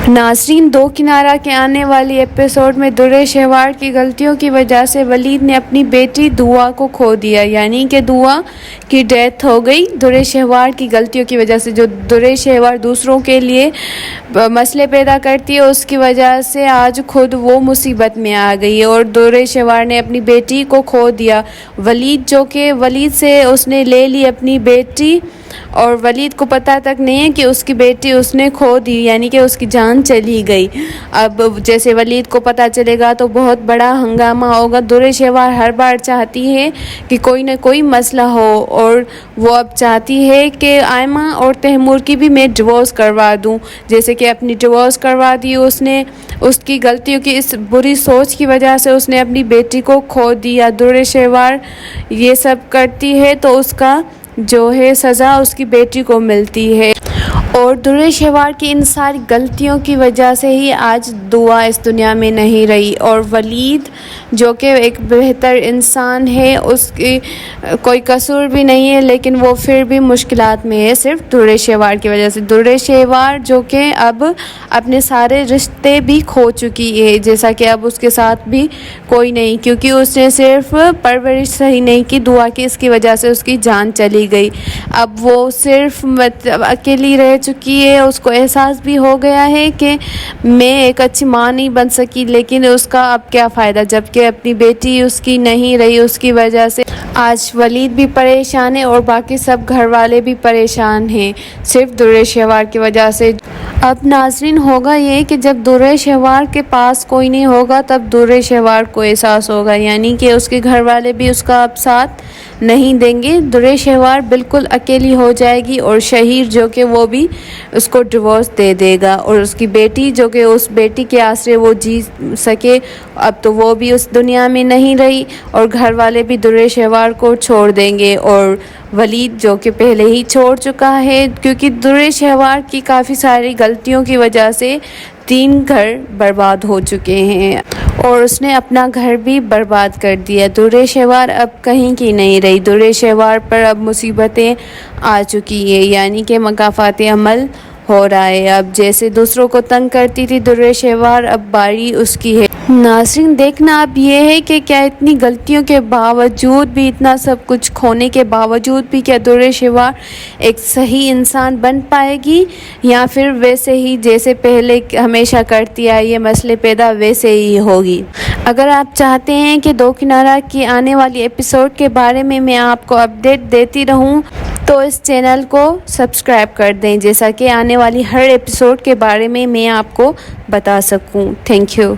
ناظرین، دو کنارہ کے آنے والی ایپیسوڈ میں درِ شہوار کی غلطیوں کی وجہ سے ولید نے اپنی بیٹی دعا کو کھو دیا، یعنی کہ دعا کی ڈیتھ ہو گئی درِ شہوار کی غلطیوں کی وجہ سے۔ جو درِ شہوار دوسروں کے لیے مسئلے پیدا کرتی ہے، اس کی وجہ سے آج خود وہ مصیبت میں آ گئی اور درِ شہوار نے اپنی بیٹی کو کھو دیا۔ ولید سے اس نے لے لی اپنی بیٹی اور ولید کو پتہ تک نہیں ہے کہ اس کی بیٹی اس نے کھو دی، یعنی کہ اس کی جان چلی گئی۔ اب جیسے ولید کو پتہ چلے گا تو بہت بڑا ہنگامہ ہوگا۔ درِ شہوار ہر بار چاہتی ہے کہ کوئی نہ کوئی مسئلہ ہو اور وہ اب چاہتی ہے کہ آئمہ اور تیمور کی بھی میں ڈیورس کروا دوں، جیسے کہ اپنی ڈیورس کروا دی اس نے۔ اس کی غلطیوں کی اس بری سوچ کی وجہ سے اس نے اپنی بیٹی کو کھو دیا۔ درِ شہوار یہ سب کرتی ہے تو اس کا جو ہے سزا اس کی بیٹی کو ملتی ہے، اور درِ شہوار کی ان ساری غلطیوں کی وجہ سے ہی آج دعا اس دنیا میں نہیں رہی، اور ولید جو کہ ایک بہتر انسان ہے، اس کی کوئی قصور بھی نہیں ہے، لیکن وہ پھر بھی مشکلات میں ہے صرف درِ شہوار کی وجہ سے۔ درِ شہوار جو کہ اب اپنے سارے رشتے بھی کھو چکی ہے، جیسا کہ اب اس کے ساتھ بھی کوئی نہیں، کیونکہ اس نے صرف پرورش صحیح نہیں کی دعا کی، اس کی وجہ سے اس کی جان چلی گئی۔ اب وہ صرف اکیلی رہ چکی ہے، اس کو احساس بھی ہو گیا ہے کہ میں ایک اچھی ماں نہیں بن سکی، لیکن اس کا اب کیا فائدہ جب کہ اپنی بیٹی اس کی نہیں رہی۔ اس کی وجہ سے آج ولید بھی پریشان ہے اور باقی سب گھر والے بھی پریشان ہیں صرف درِ شہوار کی وجہ سے۔ اب ناظرین ہوگا یہ کہ جب درِ شہوار کے پاس کوئی نہیں ہوگا تب درِ شہوار کو احساس ہوگا، یعنی کہ اس کے گھر والے بھی اس کا اب ساتھ نہیں دیں گے۔ درِ شہوار بالکل اکیلی ہو جائے گی اور شہیر جو کہ وہ بھی اس کو ڈیورس دے دے گا، اور اس کی بیٹی جو کہ اس بیٹی کے آسرے وہ جی سکے، اب تو وہ بھی اس دنیا میں نہیں رہی، اور گھر والے بھی درِ شہوار کو چھوڑ دیں گے، اور ولید جو کہ پہلے ہی چھوڑ چکا ہے، کیونکہ درِ شہوار کی کافی ساری غلطیوں کی وجہ سے 3 گھر برباد ہو چکے ہیں اور اس نے اپنا گھر بھی برباد کر دیا۔ درِ شہوار اب کہیں کی نہیں رہی، درِ شہوار پر اب مصیبتیں آ چکی ہیں، یعنی کہ مکافات عمل ہو رہا ہے۔ اب جیسے دوسروں کو تنگ کرتی تھی درِ شہوار، اب باری اس کی ہے۔ ناظرین دیکھنا اب یہ ہے کہ کیا اتنی غلطیوں کے باوجود بھی، اتنا سب کچھ کھونے کے باوجود بھی، کیا درِ شہوار ایک صحیح انسان بن پائے گی، یا پھر ویسے ہی جیسے پہلے ہمیشہ کرتی آئی ہے مسئلے پیدا ویسے ہی ہوگی۔ اگر آپ چاہتے ہیں کہ دو کنارہ کی آنے والی ایپیسوڈ کے بارے میں آپ کو اپڈیٹ دیتی رہوں تو اس چینل کو سبسکرائب کر دیں، جیسا کہ آنے والی ہر ایپیسوڈ کے بارے میں آپ کو بتا سکوں۔ Thank you.